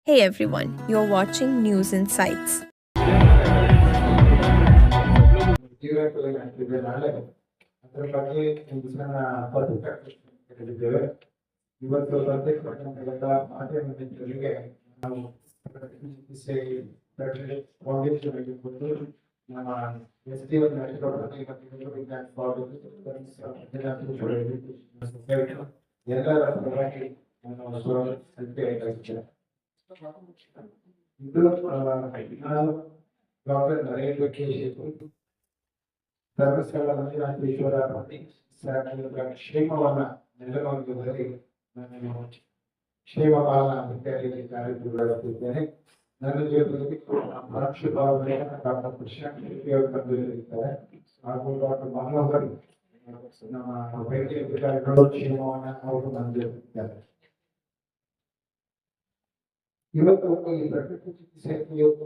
Hey everyone, you're watching News Insights. ಜೀವನದಲ್ಲಿ ನಾಳೆ ಅದರ ಬಗ್ಗೆ ಒಂದು ಸಣ್ಣ ಪತ್ರಿಕಾಗೋಷ್ಠಿಯಲ್ಲಿದ್ದೇವೆ. ಇವತ್ತು ಪ್ರತ್ಯೇಕ ಮಾಧ್ಯಮಗಳಿಗೆ ನಾವು ಚಿಕಿತ್ಸೆ ಫೌಂಡೇಶನ್ ಆಗಿರ್ಬೋದು, ನಮ್ಮ ಎಸ್ ಡಿ ವಿಜ್ಞಾನ ಎಲ್ಲರ ಪರವಾಗಿ ನಾನು ಸಂಖ್ಯೆ ಇದು ನಾನು ಡಾಕ್ಟರ್ ನರೇಂದ್ರ ಕೆ ಧರ್ಮಸ್ಥಳ ಮಂಜುನಾಥೇಶ್ವರ ಕ್ಷೇಮವನ್ನ ನೆಲೆಗೊಂಡಿದ್ದರೆ ನಾನು ಕ್ಷೇಮಪಾಲನ ಅಧಿಕಾರಿಯಲ್ಲಿ ಕಾರ್ಯನಿರ್ವಹಿಸುತ್ತಿದ್ದೇನೆ. ನನ್ನ ಜೊತೆಯಲ್ಲಿ ಪರೋಕ್ಷ ಭಾವನೆಯ ಡಾಕ್ಟರ್ ಕೃಷ್ಣ ಬಂದಿರುತ್ತಾರೆ ಹಾಗೂ ಡಾಕ್ಟರ್ ಮನೋಹರ್ ನಮ್ಮ ವೈದ್ಯ ಅಧಿಕಾರಿಗಳು ಕ್ಷೇಮವನ್ನ ಅವರು ಬಂದಿರುತ್ತಾರೆ. ಇವತ್ತು ಈ ಪ್ರಕೃತಿ ಚಿಕಿತ್ಸೆ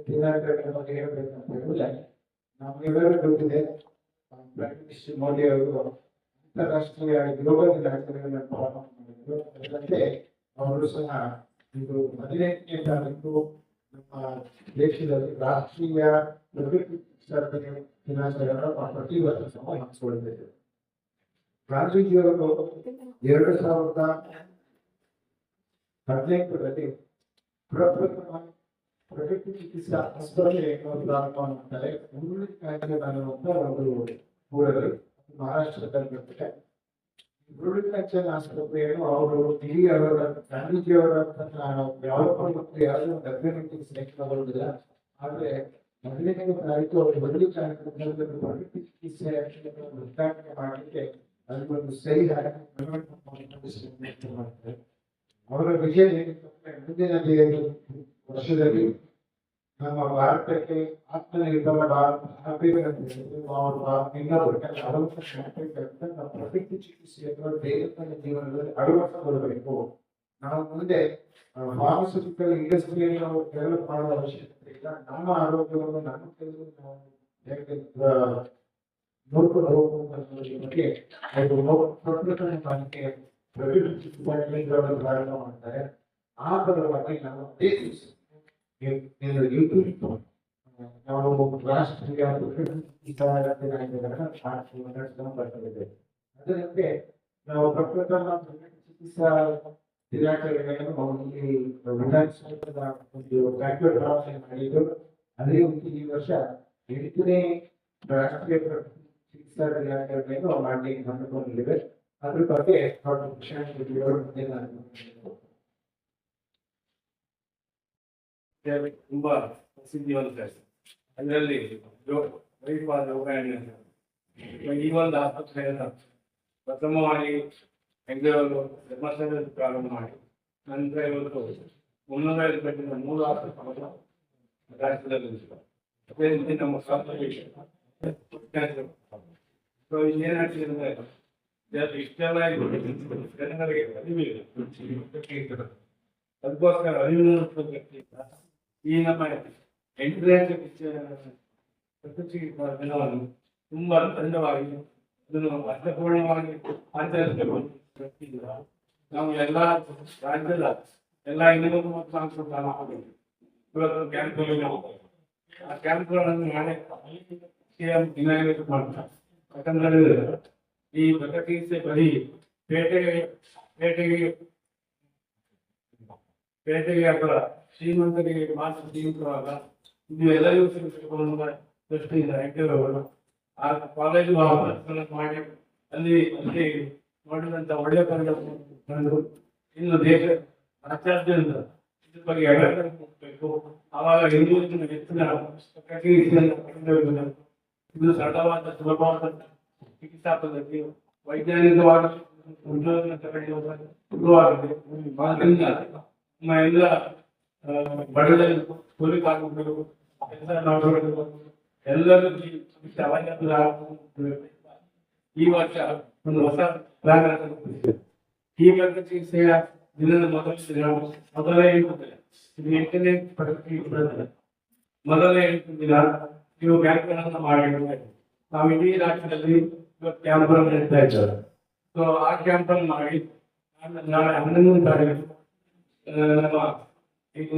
ದಿನಾಚರಣೆ ಬಗ್ಗೆ ಹೇಳಬೇಕಂತ ಹೇಳಿದ್ರೆ ನಮ್ಗೆಲ್ಲರೂ ಗೊತ್ತಿದೆ ಪ್ರಕೃತಿ ಮೋದಿ ಅವರು ಅಂತಾರಾಷ್ಟ್ರೀಯ ಯೋಗ ದಿನಾಚರಣೆಯನ್ನು ಪ್ರಾರಂಭ ಮಾಡಿದ್ರು. ಅದರಂತೆ ಅವರು ಸಹ ಇದು 15ನೇ ತಾರೀಕು ನಮ್ಮ ದೇಶದಲ್ಲಿ ರಾಷ್ಟ್ರೀಯ ಪ್ರಕೃತಿ ಚಿಕಿತ್ಸಾ ದಿನಾಚರಣೆ ಪ್ರತಿ ವರ್ಷ ಸಹ ಹಮ್ಮಿಕೊಳ್ಳಬೇಕು. ಗಾಂಧೀಜಿಯವರು 2018ರಲ್ಲಿ ಪ್ರಕೃತಿ ಚಿಕಿತ್ಸಾ ಆಸ್ಪತ್ರೆ ಪ್ರಾರಂಭ ಮಾಡ್ತಾರೆ. ಒಂದು ಊರಲ್ಲಿ ಮಹಾರಾಷ್ಟ್ರದಲ್ಲಿ ಬರ್ತದೆ. ಗುರುಡಿಕಂಚನ್ ಆಸ್ಪತ್ರೆಯನ್ನು ಅವರು ಹಿರಿಯವರ ಗಾಂಧೀಜಿಯವರ ಯಾರು ಬರುವುದಿಲ್ಲ. ಆದ್ರೆ 15ನೇ ತಾರೀಕು ಅವರು ಬದಲಿ ಪ್ರಕೃತಿ ಚಿಕಿತ್ಸೆ ಉದ್ಘಾಟನೆ ಮಾಡಲಿಕ್ಕೆ ಅದಕ್ಕೊಂದು ಸಹಿ ಮಾಡ್ತಾರೆ. ಅವರ ವಿಜಯ ಮುಂದಿನ ವರ್ಷದಲ್ಲಿ ನಮ್ಮ ಭಾರತಕ್ಕೆ ಆತ್ಮನಿರ್ಭರ ಭಾರತ ಪ್ರಕೃತಿ ಚಿಕಿತ್ಸೆಯನ್ನು ದೈನಂದಿನ ಜೀವನದಲ್ಲಿ ಅಳವಡಿಸಿಕೊಳ್ಳಬೇಕು. ನಾವು ಮುಂದೆ ಫಾರ್ಮಸ್ಯೂಟಿಕಲ್ ಇಂಡಸ್ಟ್ರಿಯಲ್ಲಿ ನಾವು ಡೆವಲಪ್ ಮಾಡುವ ಅವಶ್ಯಕತೆ ಇಲ್ಲ. ನಮ್ಮ ಆರೋಗ್ಯವನ್ನು ನಮ್ಮ ಕೈಯಲ್ಲಿ ನಾವು ಹೇಗೆ ನೋಡ್ಕೊಂಡು ಹೋಗುವುದರ ಬಗ್ಗೆ ಪ್ರಕೃತಿ ಚಿಕಿತ್ಸೆಗಳನ್ನು ಪ್ರಾರಂಭ ಮಾಡ್ತಾರೆ. ಆ ಪರವಾಗಿ ನಾವು ನಾವು ರಾಷ್ಟ್ರೀಯ ಬರ್ತದೆ. ಅದರಂತೆ ನಾವು ಪ್ರಕೃತಿ ಚಿಕಿತ್ಸಾ ದಿನಾಚರಣೆಯನ್ನು ವಿಧಾನಸೌಧದ ಮಾಡಿದ್ದು. ಅದೇ ರೀತಿ ಈ ವರ್ಷ 8ನೇ ರಾಷ್ಟ್ರೀಯ ಪ್ರಕೃತಿ ಚಿಕಿತ್ಸಾ ದಿನಾಚರಣೆಯನ್ನು ಮಾಡಲಿಕ್ಕೆ ಹಮ್ಮಿಕೊಂಡಿದ್ದೇವೆ. ಅದ್ರ ಬಗ್ಗೆ ತುಂಬಾ ಪ್ರಸಿದ್ಧಿವಂತ ಅದರಲ್ಲಿ ಈ ಒಂದು ಆಸ್ಪತ್ರೆಯನ್ನು ಪ್ರಥಮವಾಗಿ ಬೆಂಗಳೂರು ಧರ್ಮಸ್ಥಳದಲ್ಲಿ ಪ್ರಾರಂಭ ಮಾಡಿ ನಂತರ ಇವತ್ತು 350 ಬೆಡ್ಡಿನ 3 ಆಸ್ಪತ್ರೆಗಳನ್ನು ರಾಜ್ಯದಲ್ಲಿ ಅದೇ ರೀತಿ ನಮ್ಮ ಏನಾಗ್ತಿದೆ ಅಂದ್ರೆ ಇಷ್ಟೆಲ್ಲ ಜನಗಳಿಗೆ ಅರಿವು ಇದೆ. ಅದಕ್ಕೋಸ್ಕರ ಅರಿವು ಈ ನಮ್ಮ 8ನೇ ಪ್ರಕೃತಿ ದಿನವನ್ನು ತುಂಬಾ ತಂಡವಾಗಿ ಅದನ್ನು ಅರ್ಥಪೂರ್ಣವಾಗಿ ಆಚರಿಸಬೇಕು. ನಾವು ಎಲ್ಲ ರಾಜ್ಯದ ಎಲ್ಲ 234 ತಾಲೂಕುಗಳು ಇವತ್ತು ಕ್ಯಾಂಪ್ಗಳು ಆ ಕ್ಯಾಂಪ್ಗಳನ್ನು ನಾಳೆ ಸಿಎಂ ಇನಾಗ್ರೇಟ್ ಮಾಡ್ತಾರೆ. ಯಾಕಂದ್ರೆ ಈ ಪ್ರಕೃತಿ ಚಿಕಿತ್ಸೆ ಬರೀ ಪೇಟೆಗೆ ಅಥವಾ ಶ್ರೀಮಂತರಿಗೆ ಮಾತ್ರ ಸೀಮಿತವಾದ ಇದು ಎಲ್ಲರಿಗೂ ಸಿಗಿಸಿಕೊಳ್ಳುವ ದೃಷ್ಟಿಯಿಂದ ಹೆಗ್ಗೇರವರು ಆ ಕಾಲೇಜು ಮಾಡಿ ಅಲ್ಲಿ ನೋಡಿದಂತ ಒಳ್ಳೆಯ ಪರಿಣಾಮ ಇನ್ನು ದೇಶ ರಾಜ್ಯಾದ್ಯಂತ ಇದ್ರ ಬಗ್ಗೆ ಹೋಗಬೇಕು. ಆವಾಗ ಇನ್ನೂ ಹೆಚ್ಚಿನ ಇದು ಸರಳವಾದ ಸುಲಭವಾದ ಚಿಕಿತ್ಸಾ ಪದ್ಧತಿ ವೈಜ್ಞಾನಿಕವಾಗಿ ಉದ್ಯೋಗ ಶುರುವಾಗಿದೆ. ಆದ್ದರಿಂದ ನಮ್ಮ ಎಲ್ಲ ಬಡವರ ಕೂಲಿ ಕಾರ್ಮಿಕರು ಎಲ್ಲರೂ ಈ ವರ್ಷ ಒಂದು ಹೊಸ ಪ್ಲಾನ್ ಈ ಪ್ರಕೃತಿ ಚಿಕಿತ್ಸೆಯ ದಿನದ ಮೊದಲೇ 8ನೇ ಪ್ರಕೃತಿ ಮೊದಲನೇ 8 ದಿನ ನೀವು ಬ್ಯಾಂಕ್ಗಳನ್ನು ಮಾಡಿದ್ರೆ ನಾವು ಇಡೀ ರಾಜ್ಯದಲ್ಲಿ ಕ್ಯಾಂಪ್ ನಡೆಸ್ತಾ ಇದ್ದಾರೆ. ಸೊ ಆ ಕ್ಯಾಂಪ್ ಅನ್ನು ಮಾಡಿ ನಾಳೆ 11ನೇ ತಾರೀಕು ನಮ್ಮ ಇದು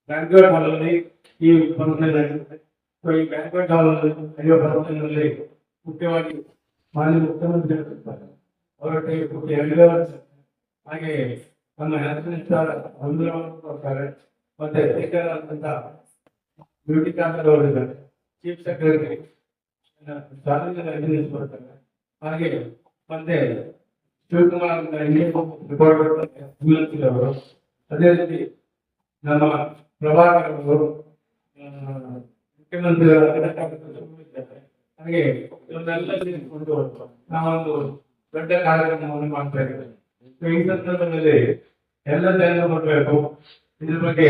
ಬ್ಯಾಂಕ್ವೆಟ್ ಹಾಲಲ್ಲಿ ಈ ಫಂಕ್ಷನ್ ನಡೆಯುತ್ತೆ. ಸೊ ಈ ಬ್ಯಾಂಕ್ವೆಟ್ ಹಾಲಲ್ಲಿ ನಡೆಯುವ ಫಂಕ್ಷನ್ನಲ್ಲಿ ಮುಖ್ಯವಾಗಿ ಮಾನ್ಯ ಮುಖ್ಯಮಂತ್ರಿ ಇರ್ತಾರೆ. ಅವರ ಕೈ ಕೊಟ್ಟು ಹಾಗೆ ನಮ್ಮ ಹೆಲ್ತ್ ಮಿನಿಸ್ಟರ್ ಅನುದಾನವನ್ನು ಕೊಡ್ತಾರೆ. ಮತ್ತೆ ಸ್ಪೀಕರ್ ಆದಂತ ಬ್ಯೂಟಿ ಕಾಂತರ್ ಅವರಿದ್ದಾರೆ. ಚೀಫ್ ಸೆಕ್ರೆಟರಿ ಸಾರ್ವಜನಿಕ ಅಭಿನಂದನೆ ಕೊಡ್ತಾರೆ. ಹಾಗೆ ಮತ್ತೆ ಶಿವಕುಮಾರ್ ರಿಪೋರ್ಟರ್ ಅವರು, ಅದೇ ರೀತಿ ನಮ್ಮ ಪ್ರಭಾಕರ್ ಅವರು, ಮುಖ್ಯಮಂತ್ರಿಗಳ ಹಾಗೆ ಇವನ್ನೆಲ್ಲ ಸೇರಿಸಿಕೊಂಡು ನಾವೊಂದು ದೊಡ್ಡ ಕಾರ್ಯಕ್ರಮವನ್ನು ಮಾಡ್ತಾ ಇದ್ದೇವೆ. ಈ ಸಂದರ್ಭದಲ್ಲಿ ಎಲ್ಲ ಜನರು ಬರಬೇಕು. ಇದ್ರ ಬಗ್ಗೆ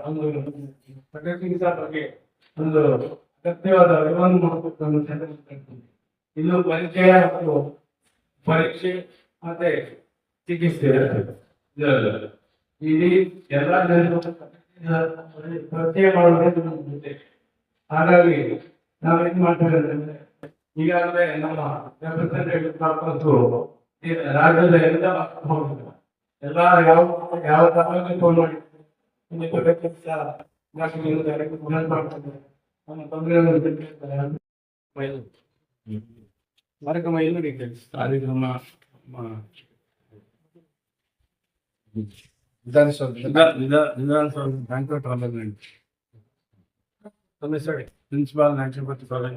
ಒಂದು ಚಿಕಿತ್ಸಾ ಬಗ್ಗೆ ಒಂದು ಅಗತ್ಯವಾದ ಅರಿವನ್ನು ಮಾಡಬೇಕು ಅನ್ನೋ ಸಂದರ್ಭದಲ್ಲಿ ಇನ್ನು ಪರಿಚಯ ಮತ್ತು ಪರೀಕ್ಷೆ ಮತ್ತೆ ಚಿಕಿತ್ಸೆ ಇಡೀ ಎಲ್ಲ ಜನರು ಪರಿಚಯ ಮಾಡುವುದು ನಮ್ಗೆ ಗೊತ್ತಿದೆ. ಹಾಗಾಗಿ ನಾವೇನ್ ಮಾಡ್ತೇವೆ ಅಂದ್ರೆ ಈಗಾಗಲೇ ನಮ್ಮ ರೆಪ್ರೆಸೆಂಟೇಟಿವ್ ರಾಜ್ಯದ ಎಲ್ಲ ಯಾವ ತರವಾಗಿ ಫೋನ್ ಮಾಡಿ ನಮ್ಮ ತೊಂದರೆಗಳನ್ನು ಕಾರ್ಯಕ್ರಮ ಎಲ್ಲ ನಡೀತದೆ. ಕಾರ್ಯಕ್ರಮ ವಿಧಾನಸೌಧ ಬ್ಯಾಂಕ್ವೆಟ್ ಹಾಲಲ್ಲಿ ಪ್ರಿನ್ಸಿಪಾಲ್ ನ್ಯಾಚುರೋಪತಿ ಕಾಲೇಜ್